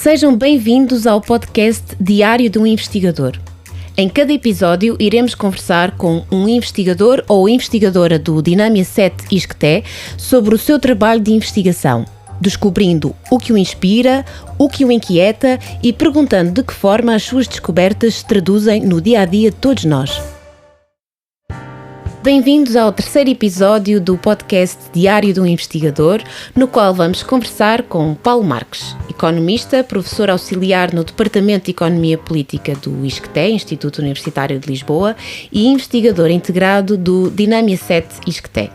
Sejam bem-vindos ao podcast Diário de um Investigador. Em cada episódio iremos conversar com um investigador ou investigadora do Dinâmia 7 ISCTE sobre o seu trabalho de investigação, descobrindo o que o inspira, o que o inquieta e perguntando de que forma as suas descobertas se traduzem no dia-a-dia de todos nós. Bem-vindos ao terceiro episódio do podcast Diário de um Investigador, no qual vamos conversar com Paulo Marques, economista, professor auxiliar no Departamento de Economia Política do ISCTE, Instituto Universitário de Lisboa, e investigador integrado do Dinâmia 7 ISCTE.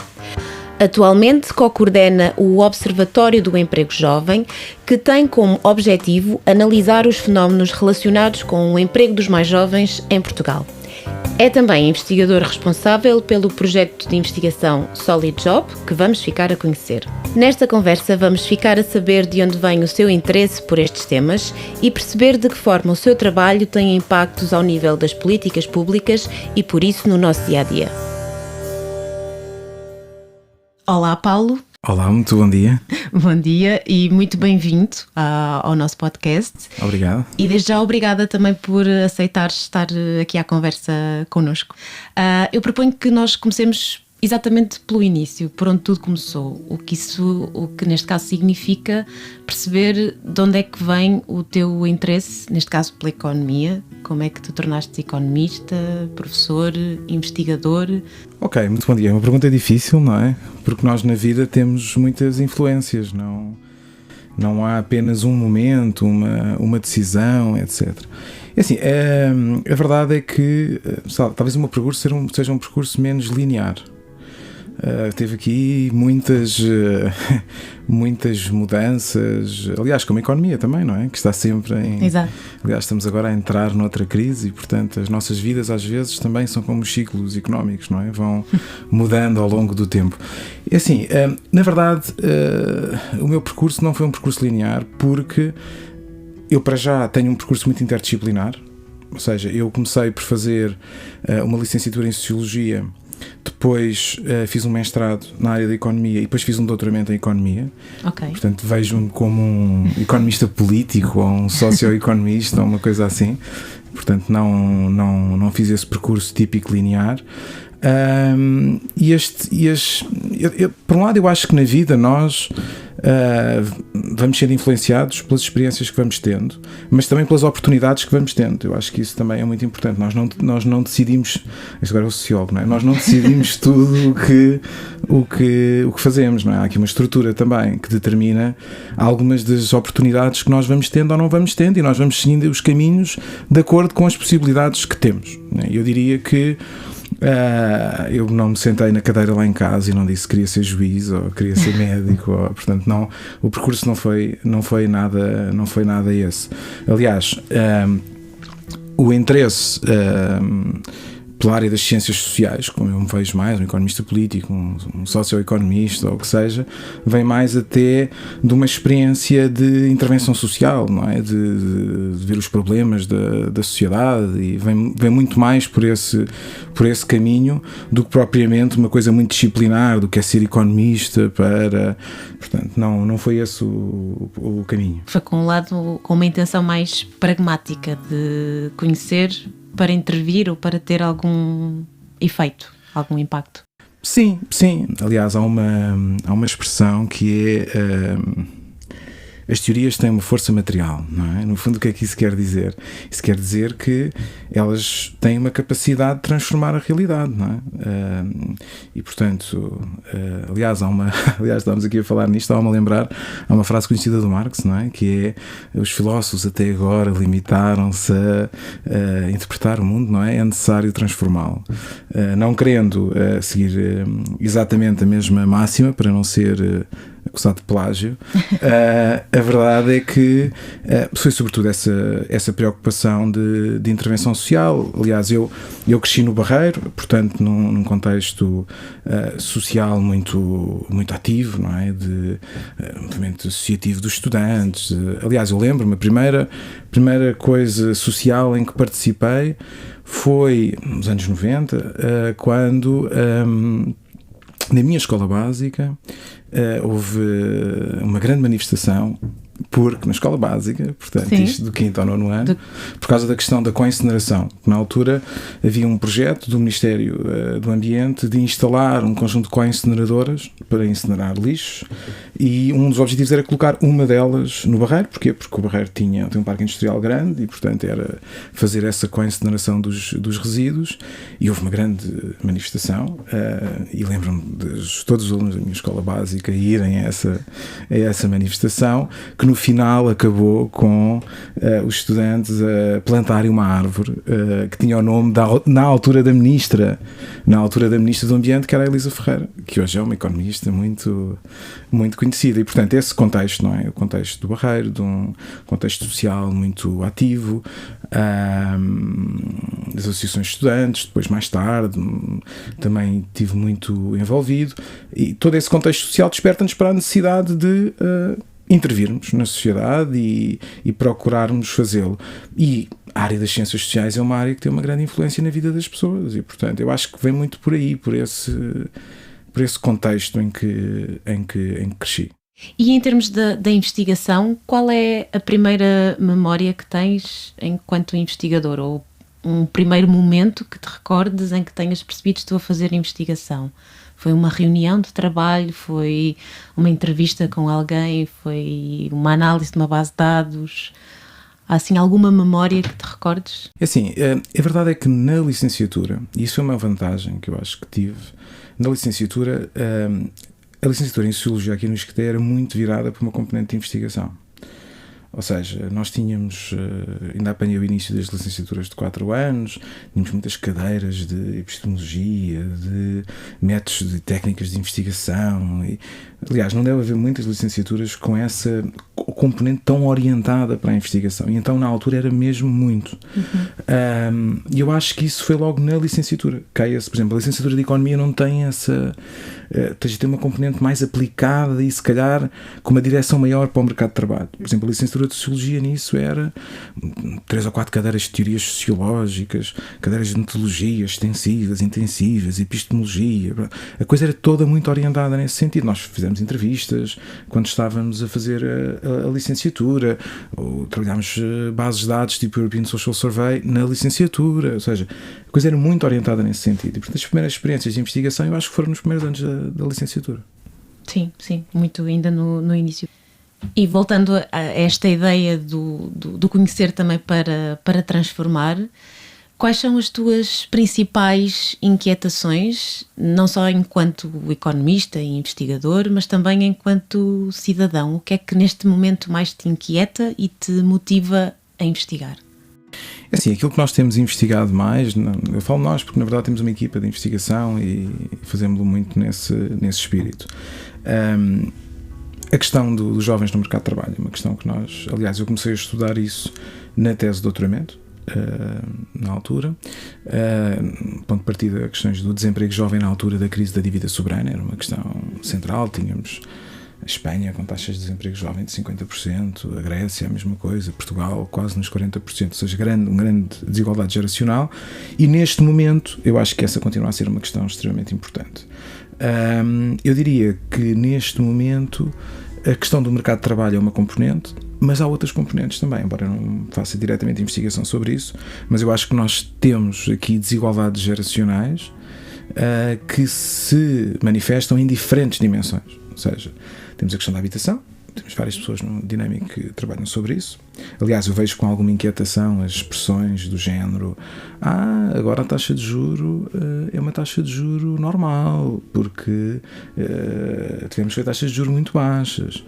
Atualmente co-coordena o Observatório do Emprego Jovem, que tem como objetivo analisar os fenómenos relacionados com o emprego dos mais jovens em Portugal. É também investigador responsável pelo projeto de investigação Solid Job, que vamos ficar a conhecer. Nesta conversa vamos ficar a saber de onde vem o seu interesse por estes temas e perceber de que forma o seu trabalho tem impactos ao nível das políticas públicas e, por isso, no nosso dia-a-dia. Olá, Paulo. Olá, muito bom dia. Bom dia e muito bem-vindo ao nosso podcast. Obrigado. E desde já obrigada também por aceitar estar aqui à conversa connosco. Eu proponho que nós comecemos exatamente pelo início, por onde tudo começou. O que neste caso significa perceber de onde é que vem o teu interesse, neste caso pela economia. Como é que tu tornaste economista, professor, investigador? Ok, muito bom dia. É uma pergunta difícil, não é? Porque nós na vida temos muitas influências, não há apenas um momento, uma decisão, etc. E assim, a verdade é que talvez o meu percurso seja um percurso menos linear. Teve aqui muitas mudanças, aliás, como a economia também, não é? Que está sempre em... Exato. Aliás, estamos agora a entrar noutra crise e, portanto, as nossas vidas às vezes também são como os ciclos económicos, não é? Vão mudando ao longo do tempo. E assim, na verdade, o meu percurso não foi um percurso linear porque eu para já tenho um percurso muito interdisciplinar, ou seja, eu comecei por fazer uma licenciatura em Sociologia. Depois fiz um mestrado na área da economia e depois fiz um doutoramento em economia. Okay. Portanto, vejo-me como um economista político ou um socio-economista ou uma coisa assim. Portanto, não fiz esse percurso típico linear. Por um lado, eu acho que na vida nós vamos ser influenciados pelas experiências que vamos tendo, mas também pelas oportunidades que vamos tendo. Eu acho que isso também é muito importante. Nós não decidimos, isto agora é o sociólogo, não é? Nós não decidimos tudo o que fazemos, não é? Há aqui uma estrutura também que determina algumas das oportunidades que nós vamos tendo ou não vamos tendo, e nós vamos seguindo os caminhos de acordo com as possibilidades que temos, não é? Eu diria que eu não me sentei na cadeira lá em casa e não disse que queria ser juiz ou queria ser médico, portanto não, o percurso não foi nada esse. Aliás, o interesse pela área das ciências sociais, como eu me vejo mais, um economista político, um socio-economista ou o que seja, vem mais até de uma experiência de intervenção social, não é? De ver os problemas da sociedade, e vem muito mais por esse caminho do que propriamente uma coisa muito disciplinar, do que é ser economista portanto, não foi esse o caminho. Foi com uma intenção mais pragmática de conhecer para intervir ou para ter algum efeito, algum impacto? Sim. Aliás, há uma expressão que é as teorias têm uma força material, não é? No fundo, o que é que isso quer dizer? Isso quer dizer que elas têm uma capacidade de transformar a realidade, não é? E, portanto, aliás, estamos aqui a falar nisto, estava-me a lembrar, há uma frase conhecida do Marx, não é? Que é: os filósofos até agora limitaram-se a interpretar o mundo, não é? É necessário transformá-lo. Não querendo seguir exatamente a mesma máxima, para não ser acusado de plágio, a verdade é que foi sobretudo essa preocupação de intervenção social. Aliás, eu cresci no Barreiro, portanto num contexto social muito ativo, não é? De movimento associativo dos estudantes. Aliás, eu lembro-me, a primeira coisa social em que participei foi nos anos 90, quando na minha escola básica houve uma grande manifestação porque na escola básica, portanto, Sim. isto do 5º ao 9º ano, por causa da questão da coincineração, na altura havia um projeto do Ministério do Ambiente de instalar um conjunto de coincineradoras para incinerar lixos, e um dos objetivos era colocar uma delas no Barreiro. Porquê? Porque o Barreiro tem um parque industrial grande e, portanto, era fazer essa coincineração dos resíduos, e houve uma grande manifestação, e lembro-me de todos os alunos da minha escola básica irem a essa manifestação, que no final acabou com os estudantes a plantarem uma árvore que tinha o nome na altura da ministra do Ambiente, que era a Elisa Ferreira, que hoje é uma economista muito, muito conhecida. E, portanto, esse contexto, não é? O contexto do Barreiro, de um contexto social muito ativo, das associações de estudantes, depois mais tarde também estive muito envolvido, e todo esse contexto social desperta-nos para a necessidade de intervirmos na sociedade e procurarmos fazê-lo. E a área das ciências sociais é uma área que tem uma grande influência na vida das pessoas, e, portanto, eu acho que vem muito por aí, por esse contexto em que cresci. E em termos da investigação, qual é a primeira memória que tens enquanto investigador? Ou um primeiro momento que te recordes em que tenhas percebido que estou a fazer investigação? Foi uma reunião de trabalho? Foi uma entrevista com alguém? Foi uma análise de uma base de dados? Há assim alguma memória que te recordes? Assim, a verdade é que na licenciatura, e isso é uma vantagem que eu acho que tive, na licenciatura, a licenciatura em Sociologia aqui no ISCTE era muito virada para uma componente de investigação. Ou seja, nós tínhamos, ainda apanhei o início das licenciaturas de 4 anos, tínhamos muitas cadeiras de epistemologia, de métodos de técnicas de investigação. Aliás, não deve haver muitas licenciaturas com essa componente tão orientada para a investigação. E então, na altura, era mesmo muito. E eu acho que isso foi logo na licenciatura. Por exemplo, a licenciatura de Economia não tem essa... tem uma componente mais aplicada e, se calhar, com uma direção maior para o mercado de trabalho. Por exemplo, a licenciatura de Sociologia nisso era 3 ou 4 cadeiras de teorias sociológicas, cadeiras de metodologia extensivas, intensivas, epistemologia. A coisa era toda muito orientada nesse sentido. Nós fizemos entrevistas quando estávamos a fazer a licenciatura, ou trabalhámos bases de dados tipo European Social Survey na licenciatura. Ou seja, a coisa era muito orientada nesse sentido. E, portanto, as primeiras experiências de investigação eu acho que foram nos primeiros anos da licenciatura. Sim, muito ainda no início. E voltando a esta ideia do conhecer também para transformar, quais são as tuas principais inquietações, não só enquanto economista e investigador, mas também enquanto cidadão? O que é que neste momento mais te inquieta e te motiva a investigar? Assim, aquilo que nós temos investigado mais, eu falo nós porque na verdade temos uma equipa de investigação e fazemos-lo muito nesse espírito. A questão dos jovens no mercado de trabalho é uma questão que nós, aliás, eu comecei a estudar isso na tese de doutoramento, na altura. Ponto de partida, questões do desemprego jovem na altura da crise da dívida soberana, era uma questão central. Tínhamos a Espanha com taxas de desemprego jovem de 50%, a Grécia a mesma coisa, Portugal quase nos 40%, ou seja, uma grande desigualdade geracional, e neste momento eu acho que essa continua a ser uma questão extremamente importante. Eu diria que neste momento a questão do mercado de trabalho é uma componente, mas há outras componentes também, embora eu não faça diretamente investigação sobre isso, mas eu acho que nós temos aqui desigualdades geracionais que se manifestam em diferentes dimensões. Ou seja, temos a questão da habitação, temos várias pessoas no Dinâmico que trabalham sobre isso. Aliás, eu vejo com alguma inquietação as expressões do género: agora a taxa de juro é uma taxa de juro normal, porque tivemos taxas de juro muito baixas.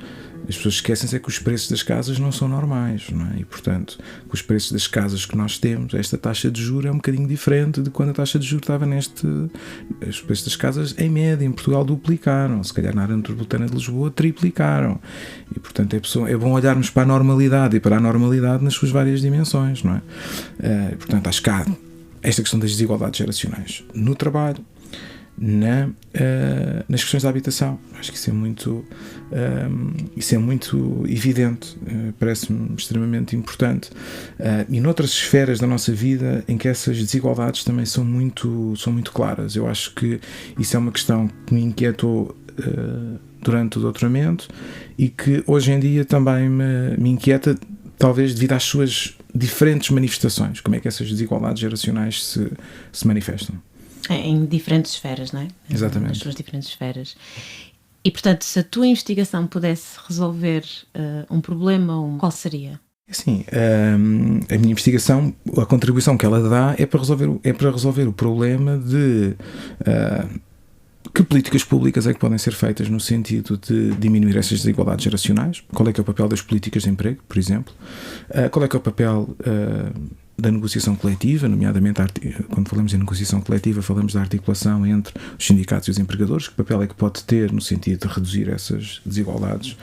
As pessoas esquecem-se que os preços das casas não são normais, não é? E, portanto, com os preços das casas que nós temos, esta taxa de juros é um bocadinho diferente de quando a taxa de juros estava os preços das casas, em média, em Portugal, duplicaram. Se calhar na área metropolitana de Lisboa, triplicaram. E, portanto, é bom olharmos para a normalidade e para a normalidade nas suas várias dimensões, não é? Portanto, acho que há esta questão das desigualdades geracionais no trabalho, nas questões da habitação. Acho que isso é muito evidente, parece-me extremamente importante, e noutras esferas da nossa vida em que essas desigualdades também são muito claras. Eu acho que isso é uma questão que me inquietou durante o doutoramento e que hoje em dia também me inquieta, talvez devido às suas diferentes manifestações. Como é que essas desigualdades geracionais se manifestam? Em diferentes esferas, não é? Exatamente. Nas suas diferentes esferas. E, portanto, se a tua investigação pudesse resolver um problema, qual seria? Sim, a minha investigação, a contribuição que ela dá é para resolver o problema de que políticas públicas é que podem ser feitas no sentido de diminuir essas desigualdades geracionais. Qual é que é o papel das políticas de emprego, por exemplo? Qual é que é o papel da negociação coletiva, nomeadamente quando falamos em negociação coletiva falamos da articulação entre os sindicatos e os empregadores, que papel é que pode ter no sentido de reduzir essas desigualdades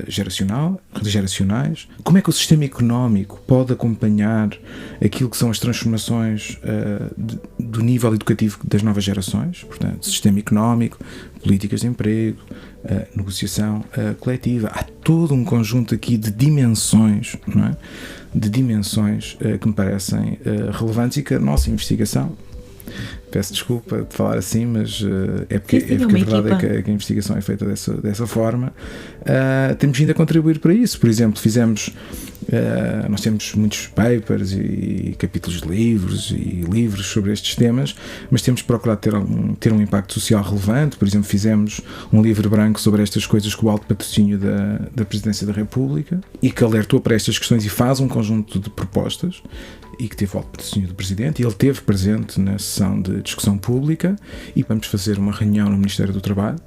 geracionais, como é que o sistema económico pode acompanhar aquilo que são as transformações do nível educativo das novas gerações, portanto, sistema económico, políticas de emprego, negociação coletiva, há todo um conjunto aqui de dimensões, não é? De dimensões que me parecem relevantes e que a nossa investigação, peço desculpa de falar assim, mas é porque a verdade é que a investigação é feita dessa forma, temos vindo a contribuir para isso. Por exemplo, nós temos muitos papers e capítulos de livros e livros sobre estes temas, mas temos procurado ter um impacto social relevante. Por exemplo, fizemos um livro branco sobre estas coisas com o alto patrocínio da Presidência da República e que alertou para estas questões e faz um conjunto de propostas e que teve o alto patrocínio do Presidente, e ele esteve presente na sessão de discussão pública, e vamos fazer uma reunião no Ministério do Trabalho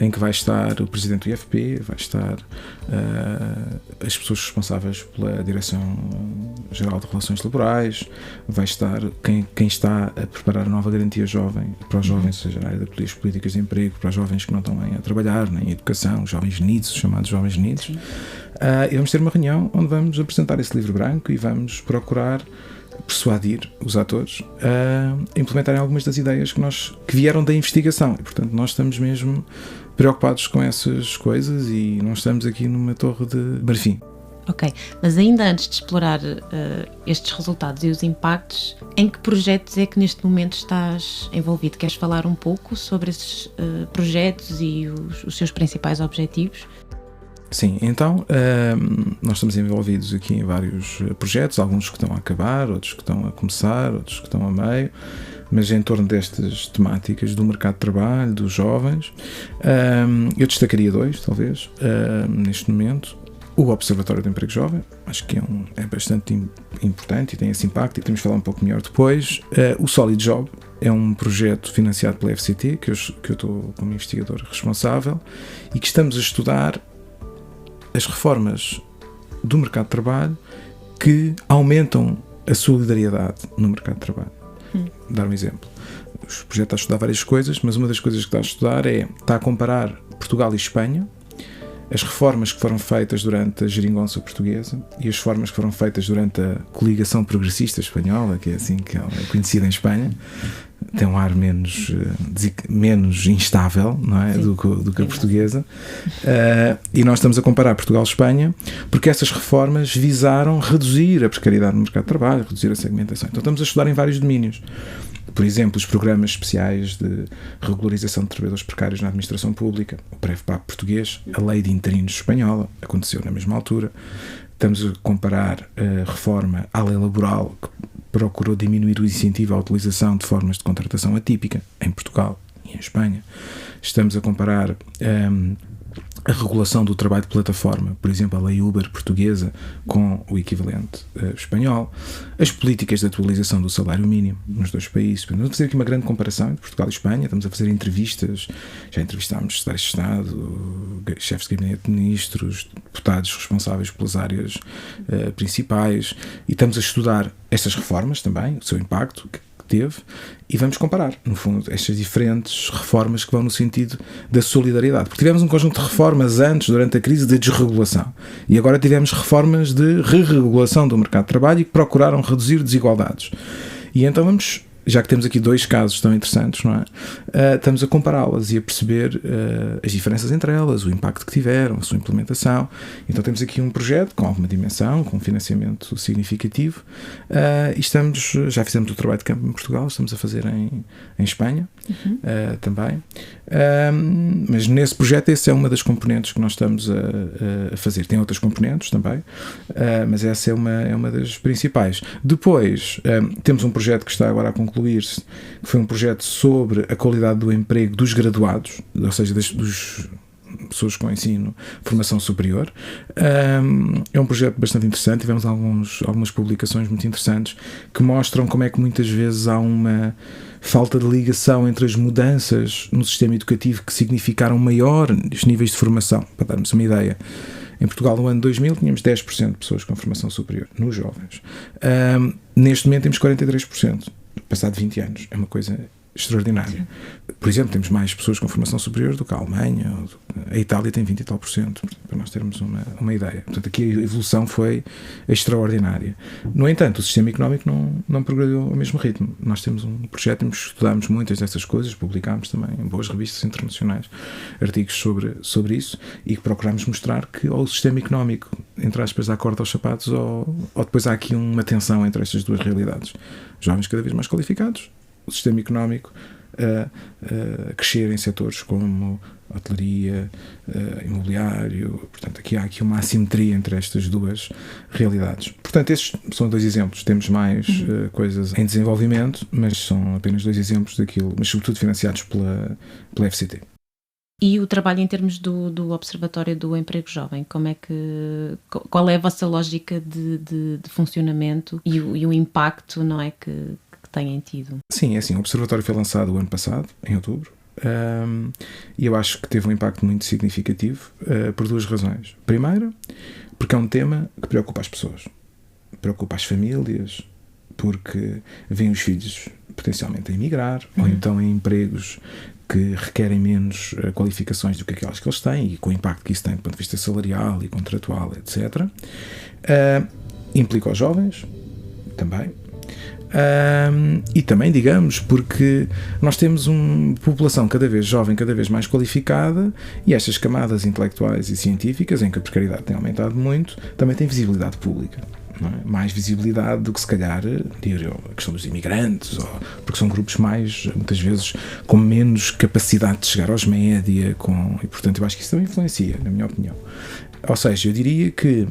em que vai estar o Presidente do IFP, vai estar as pessoas responsáveis pela Direção-Geral de Relações Laborais, vai estar quem está a preparar a nova garantia jovem para os jovens, ou seja, na área das políticas de emprego, para os jovens que não estão a trabalhar, nem em educação, os jovens NEEDs, chamados jovens NEEDs. E vamos ter uma reunião onde vamos apresentar esse livro branco e vamos procurar persuadir os atores a implementarem algumas das ideias que vieram da investigação. E, portanto, nós estamos mesmo preocupados com essas coisas e não estamos aqui numa torre de marfim. Ok, mas ainda antes de explorar estes resultados e os impactos, em que projetos é que neste momento estás envolvido? Queres falar um pouco sobre esses projetos e os seus principais objetivos? Sim, então nós estamos envolvidos aqui em vários projetos, alguns que estão a acabar, outros que estão a começar, outros que estão a meio, mas em torno destas temáticas do mercado de trabalho, dos jovens. Eu destacaria dois, talvez, neste momento. O Observatório do Emprego Jovem, acho que é bastante importante e tem esse impacto, e temos de falar um pouco melhor depois. O Solid Job é um projeto financiado pela FCT, que eu estou como investigador responsável, e que estamos a estudar as reformas do mercado de trabalho que aumentam a solidariedade no mercado de trabalho. Dar um exemplo. O projeto está a estudar várias coisas, mas uma das coisas que está a estudar está a comparar Portugal e Espanha, as reformas que foram feitas durante a geringonça portuguesa e as reformas que foram feitas durante a coligação progressista espanhola, que é assim que ela é conhecida em Espanha. Tem um ar menos instável, não é? do que a portuguesa. E nós estamos a comparar Portugal e Espanha porque essas reformas visaram reduzir a precariedade no mercado de trabalho, reduzir a segmentação. Então estamos a estudar em vários domínios. Por exemplo, os programas especiais de regularização de trabalhadores precários na administração pública, o PREV-PAP português, a lei de interinos espanhola, aconteceu na mesma altura. Estamos a comparar a reforma à lei laboral, que procurou diminuir o incentivo à utilização de formas de contratação atípica em Portugal e em Espanha. Estamos a comparar a regulação do trabalho de plataforma, por exemplo, a lei Uber portuguesa com o equivalente espanhol, as políticas de atualização do salário mínimo nos dois países. Vamos fazer aqui uma grande comparação entre Portugal e Espanha, estamos a fazer entrevistas, já entrevistámos secretários de Estado, chefes de gabinete de ministros, deputados responsáveis pelas áreas principais, e estamos a estudar estas reformas também, o seu impacto que teve, e vamos comparar, no fundo, estas diferentes reformas que vão no sentido da solidariedade. Porque tivemos um conjunto de reformas antes, durante a crise, de desregulação. E agora tivemos reformas de re-regulação do mercado de trabalho e que procuraram reduzir desigualdades. E então vamos, já que temos aqui dois casos tão interessantes, não é? Estamos a compará-las e a perceber as diferenças entre elas, o impacto que tiveram, a sua implementação. Então temos aqui um projeto com alguma dimensão, com um financiamento significativo, e já fizemos o trabalho de campo em Portugal, estamos a fazer em Espanha, também. Mas nesse projeto essa é uma das componentes que nós estamos a fazer. Tem outras componentes também, mas essa é uma das principais. Depois temos um projeto que está agora a concluir-se, que foi um projeto sobre a qualidade do emprego dos graduados, ou seja, dos pessoas com ensino, formação superior. É um projeto bastante interessante. Tivemos algumas publicações muito interessantes que mostram como é que muitas vezes há uma falta de ligação entre as mudanças no sistema educativo que significaram maiores níveis de formação. Para darmos uma ideia, em Portugal no ano 2000 tínhamos 10% de pessoas com formação superior, nos jovens. Neste momento temos 43%, passado 20 anos. É uma coisa extraordinária. Por exemplo, temos mais pessoas com formação superior do que a Alemanha, a Itália tem 20 e tal por cento, para nós termos uma ideia. Portanto, aqui a evolução foi extraordinária. No entanto, o sistema económico não progrediu ao mesmo ritmo. Nós temos um projeto, estudamos muitas dessas coisas, publicámos também em boas revistas internacionais artigos sobre isso, e procuramos mostrar que ou o sistema económico, entre aspas, dá corda aos sapatos, ou depois há aqui uma tensão entre estas duas realidades. Jovens cada vez mais qualificados, o sistema económico a crescer em setores como hotelaria, imobiliário. Portanto, há aqui uma assimetria entre estas duas realidades. Portanto, estes são 2 exemplos. Temos mais coisas em desenvolvimento, mas são apenas 2 exemplos daquilo, mas sobretudo financiados pela FCT. E o trabalho em termos do Observatório do Emprego Jovem, qual é a vossa lógica de funcionamento e o impacto, não é, que têm tido? Sim, é assim, o Observatório foi lançado o ano passado, em outubro, e eu acho que teve um impacto muito significativo por 2 razões. Primeiro, porque é um tema que preocupa as pessoas, preocupa as famílias, porque vêm os filhos potencialmente a emigrar, ou então em empregos que requerem menos qualificações do que aquelas que eles têm, e com o impacto que isso tem do ponto de vista salarial e contratual, etc. Implica os jovens também. E também, digamos, porque nós temos uma população cada vez jovem, cada vez mais qualificada, e estas camadas intelectuais e científicas, em que a precariedade tem aumentado muito, também têm visibilidade pública, não é? Mais visibilidade do que se calhar, digo eu, a questão dos imigrantes, porque são grupos muitas vezes com menos capacidade de chegar aos média, e portanto eu acho que isso também influencia, na minha opinião. Ou seja, eu diria que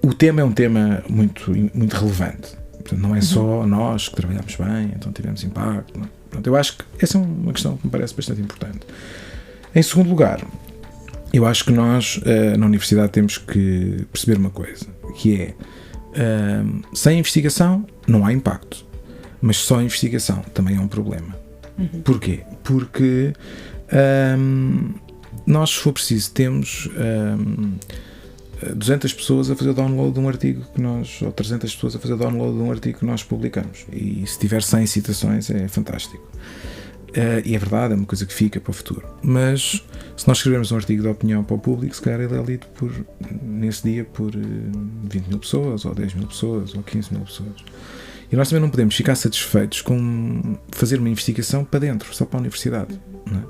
o tema é um tema muito, muito relevante. Portanto, não é só nós que trabalhamos bem, então tivemos impacto. Não. Portanto, eu acho que essa é uma questão que me parece bastante importante. Em segundo lugar, eu acho que nós, na universidade, temos que perceber uma coisa, que é, sem investigação não há impacto, mas só investigação também é um problema. Porquê? Porque nós, se for preciso, temos 200 pessoas a fazer download de um artigo ou 300 pessoas a fazer download de um artigo que nós publicamos, e se tiver 100 citações é fantástico. E é verdade, é uma coisa que fica para o futuro, mas se nós escrevermos um artigo de opinião para o público, se calhar ele é lido nesse dia por 20 mil pessoas, ou 10 mil pessoas, ou 15 mil pessoas, e nós também não podemos ficar satisfeitos com fazer uma investigação para dentro, só para a universidade, não é?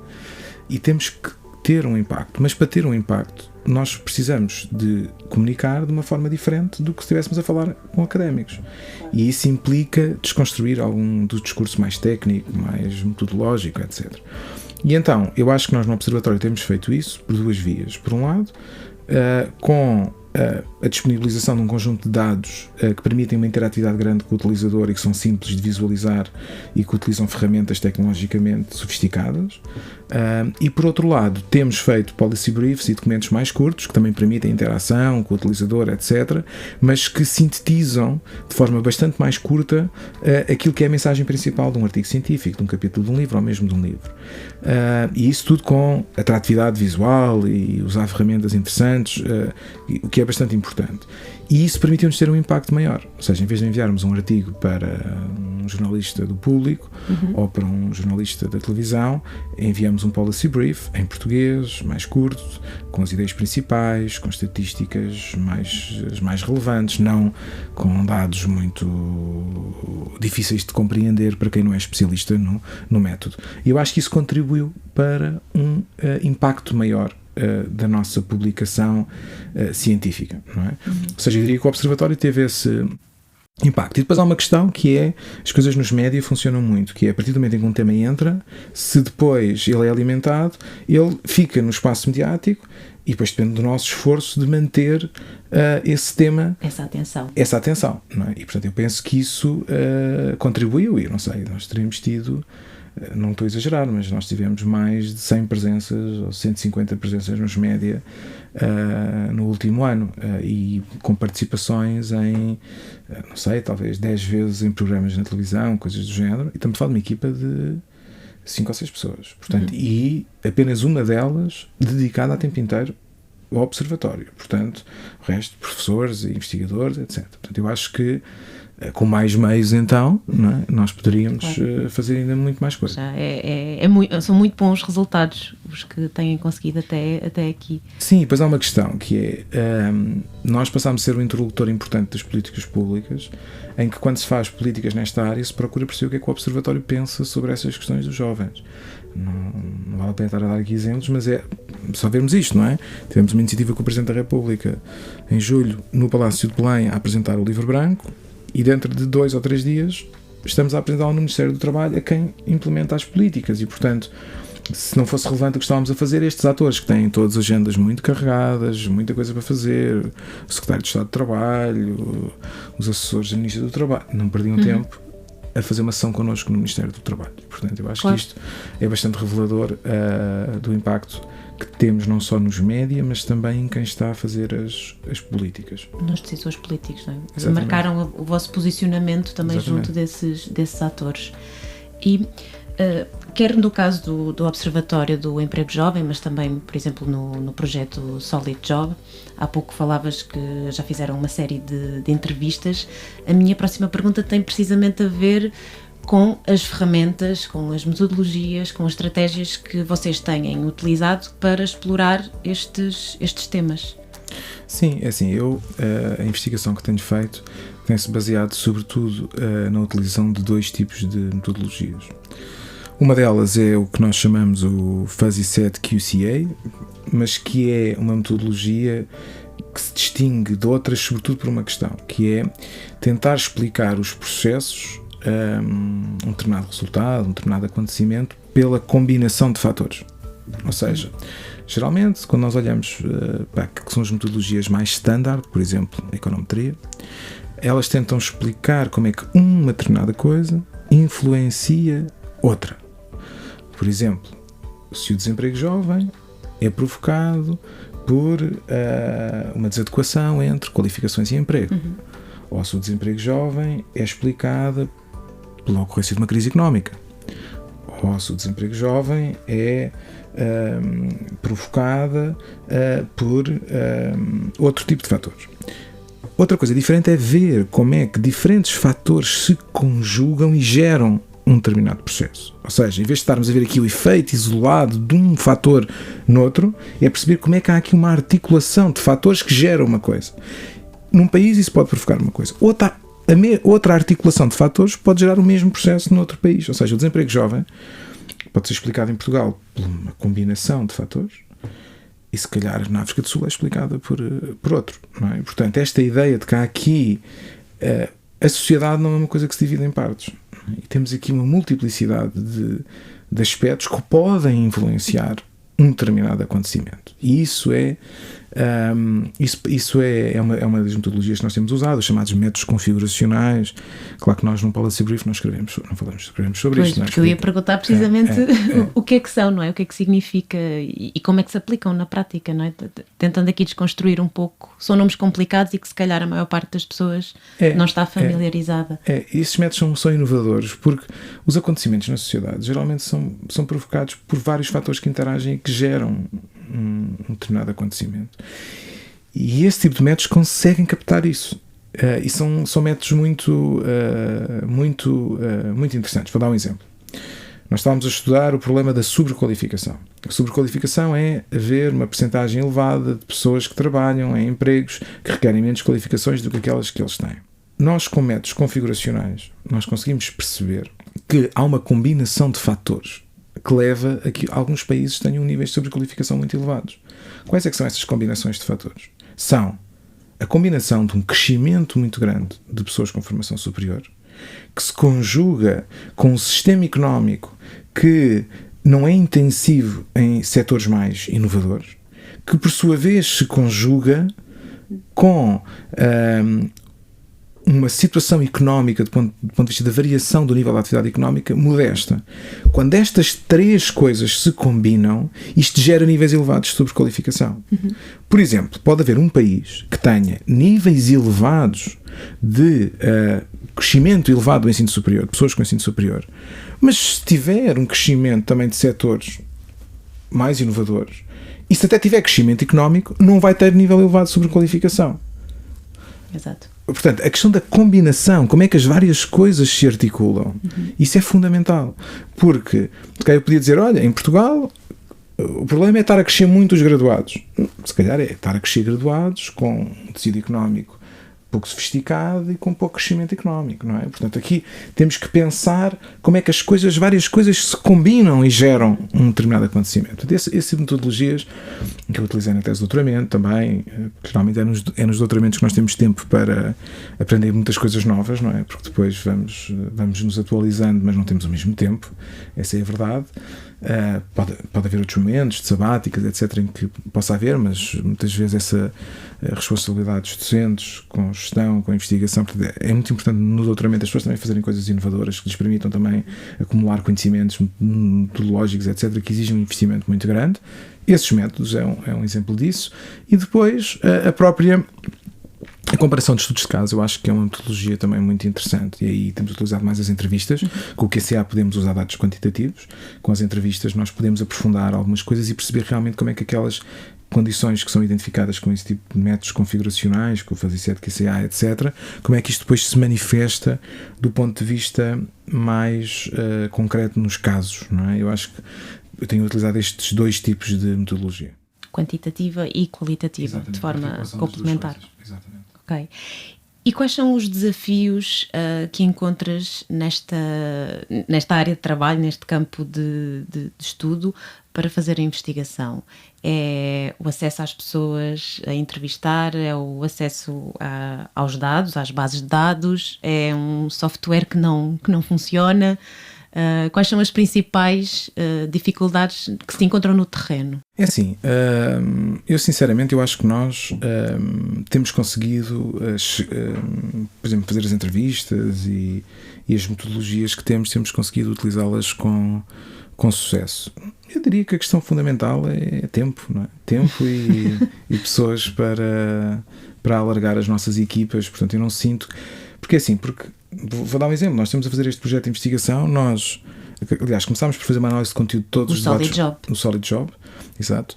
E temos que ter um impacto, mas para ter um impacto nós precisamos de comunicar de uma forma diferente do que se estivéssemos a falar com académicos, e isso implica desconstruir algum do discurso mais técnico, mais metodológico, etc. E então, eu acho que nós no Observatório temos feito isso por 2 vias. Por um lado, com a disponibilização de um conjunto de dados que permitem uma interatividade grande com o utilizador e que são simples de visualizar e que utilizam ferramentas tecnologicamente sofisticadas. E por outro lado, temos feito policy briefs e documentos mais curtos que também permitem interação com o utilizador, etc., mas que sintetizam de forma bastante mais curta aquilo que é a mensagem principal de um artigo científico, de um capítulo de um livro ou mesmo de um livro. E isso tudo com atratividade visual e usar ferramentas interessantes, o que é bastante importante. E isso permitiu-nos ter um impacto maior. Ou seja, em vez de enviarmos um artigo para um jornalista do Público ou para um jornalista da televisão, enviamos um policy brief em português, mais curto, com as ideias principais, com estatísticas mais relevantes, não com dados muito difíceis de compreender para quem não é especialista no método. E eu acho que isso contribuiu para um impacto maior da nossa publicação científica, não é? Ou seja, eu diria que o Observatório teve impacto. E depois há uma questão que é, as coisas nos média funcionam muito, que é a partir do momento em que um tema entra, se depois ele é alimentado, ele fica no espaço mediático e depois depende do nosso esforço de manter esse tema, essa atenção, não é? E portanto eu penso que isso contribuiu, e eu não sei, nós teríamos tido, não estou a exagerar, mas nós tivemos mais de 100 presenças ou 150 presenças nos média no último ano, e com participações em, não sei, talvez 10 vezes em programas na televisão, coisas do género, e estamos a falar de uma equipa de 5 ou 6 pessoas, portanto, e apenas uma delas dedicada a tempo inteiro ao observatório, portanto, o resto, professores e investigadores, etc. Portanto, eu acho que com mais meios, então, não é? Nós poderíamos fazer ainda muito mais coisas. São muito bons resultados os que têm conseguido até aqui. Sim, depois há uma questão que é, nós passámos a ser um interlocutor importante das políticas públicas, em que quando se faz políticas nesta área se procura perceber o que é que o Observatório pensa sobre essas questões dos jovens. Não vale a pena estar a dar aqui exemplos, mas é só vermos isto, não é? Tivemos uma iniciativa com o Presidente da República em julho no Palácio de Belém a apresentar o Livro Branco, e dentro de 2 ou 3 dias estamos a apresentá-lo no Ministério do Trabalho a quem implementa as políticas, e portanto, se não fosse relevante o que estávamos a fazer, estes atores que têm todas as agendas muito carregadas, muita coisa para fazer, o Secretário de Estado de Trabalho, os assessores da Ministra do Trabalho, não perdiam tempo a fazer uma sessão connosco no Ministério do Trabalho. Portanto, eu acho que isto é bastante revelador do impacto que temos não só nos média, mas também em quem está a fazer as políticas. Nos decisores políticos, não é? Exatamente. Marcaram o vosso posicionamento também. Exatamente. Junto desses atores. E quer no caso do Observatório do Emprego Jovem, mas também, por exemplo, no projeto Solid Job, há pouco falavas que já fizeram uma série de entrevistas. A minha próxima pergunta tem precisamente a ver com as ferramentas, com as metodologias, com as estratégias que vocês têm utilizado para explorar estes temas. Sim, é assim, a investigação que tenho feito tem-se baseado sobretudo na utilização de 2 tipos de metodologias. Uma delas é o que nós chamamos o Fuzzy Set QCA, mas que é uma metodologia que se distingue de outras sobretudo por uma questão, que é tentar explicar os processos, um determinado resultado, um determinado acontecimento, pela combinação de fatores. Ou seja, geralmente, quando nós olhamos para que são as metodologias mais standard, por exemplo, a econometria, elas tentam explicar como é que uma determinada coisa influencia outra. Por exemplo, se o desemprego jovem é provocado por uma desadequação entre qualificações e emprego, ou se o desemprego jovem é explicada pela ocorrência de uma crise económica, ou se o desemprego jovem é provocada por outro tipo de fatores. Outra coisa diferente é ver como é que diferentes fatores se conjugam e geram um determinado processo. Ou seja, em vez de estarmos a ver aqui o efeito isolado de um fator noutro, é perceber como é que há aqui uma articulação de fatores que geram uma coisa. Num país isso pode provocar uma coisa. Outra articulação de fatores pode gerar o mesmo processo noutro país. Ou seja, o desemprego jovem pode ser explicado em Portugal por uma combinação de fatores e se calhar na África do Sul é explicada por outro. Não é? Portanto, esta ideia de que há aqui a sociedade não é uma coisa que se divide em partes. E temos aqui uma multiplicidade de aspectos que podem influenciar um determinado acontecimento. E isso é uma das metodologias que nós temos usado, os chamados métodos configuracionais. Claro que nós no Policy Brief não escrevemos sobre isto. Porque eu ia perguntar precisamente o que é que são, não é? O que é que significa e como é que se aplicam na prática, não é? Tentando aqui desconstruir um pouco. São nomes complicados e que se calhar a maior parte das pessoas não está familiarizada. Esses métodos são inovadores porque os acontecimentos na sociedade geralmente são provocados por vários fatores que interagem e que geram um determinado acontecimento. E esse tipo de métodos conseguem captar isso. E são métodos muito interessantes. Vou dar um exemplo. Nós estávamos a estudar o problema da sobrequalificação. A sobrequalificação é haver uma percentagem elevada de pessoas que trabalham em empregos que requerem menos qualificações do que aquelas que eles têm. Nós, com métodos configuracionais, nós conseguimos perceber que há uma combinação de fatores que leva a que alguns países tenham níveis de sobrequalificação muito elevados. Quais é que são essas combinações de fatores? São a combinação de um crescimento muito grande de pessoas com formação superior, que se conjuga com um sistema económico que não é intensivo em setores mais inovadores, que por sua vez se conjuga com uma situação económica, do ponto de vista da variação do nível da atividade económica, modesta. Quando estas três coisas se combinam, isto gera níveis elevados de sobrequalificação. Por exemplo, pode haver um país que tenha níveis elevados de crescimento elevado do ensino superior, de pessoas com ensino superior, mas se tiver um crescimento também de setores mais inovadores, e se até tiver crescimento económico, não vai ter nível elevado de sobrequalificação. Exato. Portanto, a questão da combinação, como é que as várias coisas se articulam, isso é fundamental. Porque, eu podia dizer, olha, em Portugal o problema é estar a crescer muito os graduados. Se calhar é estar a crescer graduados com um tecido económico pouco sofisticado e com pouco crescimento económico, não é? Portanto, aqui temos que pensar como é que várias coisas se combinam e geram um determinado acontecimento. Esse tipo de metodologias que eu utilizei na tese de doutoramento também, geralmente é nos doutoramentos que nós temos tempo para aprender muitas coisas novas, não é? Porque depois vamos nos atualizando, mas não temos o mesmo tempo, essa é a verdade. Pode haver outros momentos de sabáticas, etc., em que possa haver, mas muitas vezes essa responsabilidade dos docentes com gestão, com investigação, é muito importante no doutoramento as pessoas também fazerem coisas inovadoras que lhes permitam também acumular conhecimentos metodológicos, etc., que exigem um investimento muito grande. Esses métodos é um exemplo disso. E depois a comparação de estudos de caso, eu acho que é uma metodologia também muito interessante, e aí temos utilizado mais as entrevistas. Com o QCA podemos usar dados quantitativos, com as entrevistas nós podemos aprofundar algumas coisas e perceber realmente como é que aquelas condições que são identificadas com esse tipo de métodos configuracionais, com o FASI7, QCA, etc., como é que isto depois se manifesta do ponto de vista mais concreto nos casos, não é? Eu acho que eu tenho utilizado estes dois tipos de metodologia. Quantitativa e qualitativa, exatamente, de forma complementar. Exatamente. Ok. E quais são os desafios que encontras nesta área de trabalho, neste campo de estudo, para fazer a investigação? É o acesso às pessoas a entrevistar, é o acesso aos dados, às bases de dados, é um software que não funciona? Quais são as principais dificuldades que se encontram no terreno? É assim, eu sinceramente eu acho que nós temos conseguido, por exemplo, fazer as entrevistas e as metodologias que temos conseguido utilizá-las com sucesso. Eu diria que a questão fundamental é tempo, não é? Tempo e pessoas para alargar as nossas equipas. Portanto, eu não sinto... Porque vou dar um exemplo, nós estamos a fazer este projeto de investigação, aliás, começámos por fazer uma análise de conteúdo de todos os debates... No Solid Job, exato.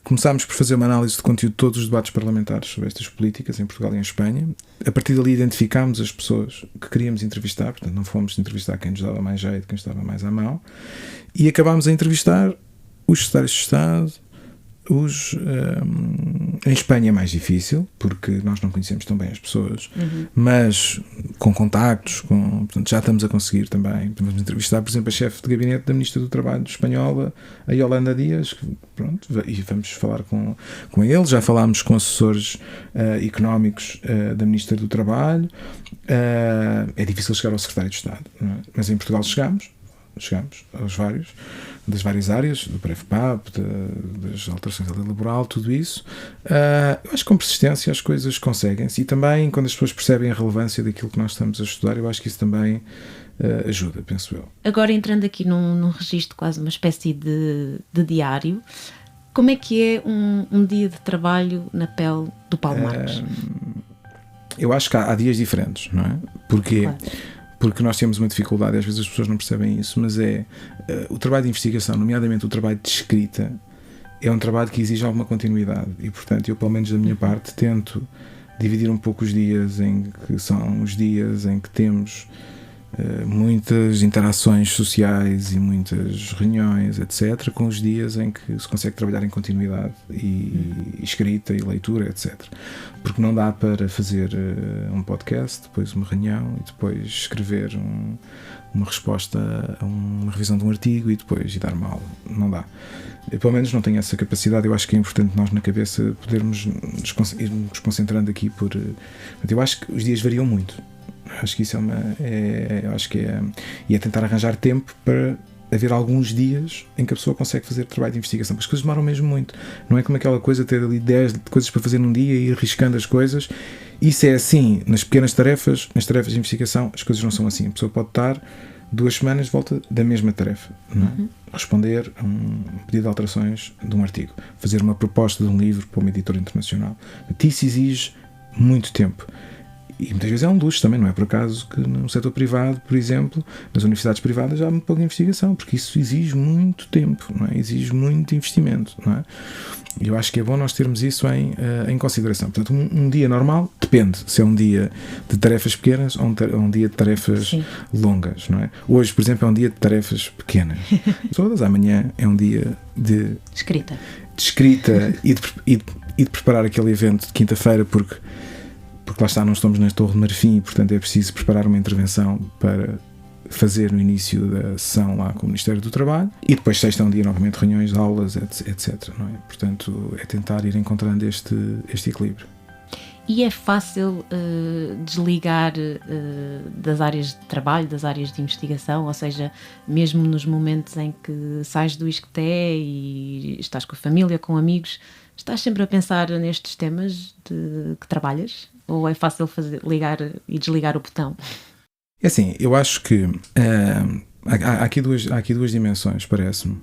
Começámos por fazer uma análise de conteúdo de todos os debates parlamentares sobre estas políticas em Portugal e em Espanha. A partir dali identificámos as pessoas que queríamos entrevistar, portanto não fomos entrevistar quem nos dava mais jeito, quem estava mais à mão, e acabámos a entrevistar os secretários de Estado. Em Espanha é mais difícil porque nós não conhecemos tão bem as pessoas, mas com contactos, portanto, já estamos a conseguir também. Vamos entrevistar, por exemplo, a chefe de gabinete da Ministra do Trabalho espanhola, a Yolanda Dias, e vamos falar com ele. Já falámos com assessores económicos da Ministra do Trabalho. É difícil chegar ao secretário de Estado, não é? Mas em Portugal chegamos das várias áreas, do PREFPAP, das alterações da lei laboral, tudo isso. Eu acho que com persistência as coisas conseguem-se, e também quando as pessoas percebem a relevância daquilo que nós estamos a estudar, eu acho que isso também ajuda, penso eu. Agora, entrando aqui num registro, quase uma espécie de diário, como é que é um dia de trabalho na pele do Paulo Marques? Eu acho que há dias diferentes, não é? Porquê? Claro. Porque nós temos uma dificuldade, e às vezes as pessoas não percebem isso, mas o trabalho de investigação, nomeadamente o trabalho de escrita, é um trabalho que exige alguma continuidade, e portanto eu, pelo menos da minha parte, tento dividir um pouco os dias em que são os dias em que temos muitas interações sociais e muitas reuniões, etc., com os dias em que se consegue trabalhar em continuidade e escrita e leitura, etc. Porque não dá para fazer um podcast, depois uma reunião e depois escrever uma resposta a uma revisão de um artigo e depois dar uma aula. Não dá. Eu, pelo menos, não tenho essa capacidade. Eu acho que é importante nós, na cabeça, podermos irmos concentrando aqui por... Eu acho que os dias variam muito. Acho que isso e é tentar arranjar tempo para haver alguns dias em que a pessoa consegue fazer trabalho de investigação, porque as coisas demoram mesmo muito. Não é como aquela coisa de ter ali 10 coisas para fazer num dia e ir arriscando as coisas. Isso é assim nas pequenas tarefas. Nas tarefas de investigação as coisas não são assim. A pessoa pode estar 2 semanas de volta da mesma tarefa, não é? Responder a um pedido de alterações de um artigo, fazer uma proposta de um livro para uma editora internacional. Isso exige muito tempo. E muitas vezes é um luxo também, não é por acaso que no setor privado, por exemplo, nas universidades privadas já há muito pouca investigação, porque isso exige muito tempo, não é? Exige muito investimento, não é? E eu acho que é bom nós termos isso em consideração. Portanto, um dia normal depende se é um dia de tarefas pequenas ou um dia de tarefas Sim. longas, não é? Hoje, por exemplo, é um dia de tarefas pequenas. Todas. Amanhã é um dia de escrita e de preparar aquele evento de quinta-feira, porque lá está, não estamos na Torre de Marfim e, portanto, é preciso preparar uma intervenção para fazer no início da sessão lá com o Ministério do Trabalho, e depois sexta é um dia novamente reuniões, aulas, etc. Não é? Portanto, é tentar ir encontrando este equilíbrio. E é fácil desligar das áreas de trabalho, das áreas de investigação, ou seja, mesmo nos momentos em que sais do ISCTE e estás com a família, com amigos, estás sempre a pensar nestes temas de que trabalhas? Ou é fácil ligar e desligar o botão? É assim, eu acho que há aqui duas dimensões, parece-me.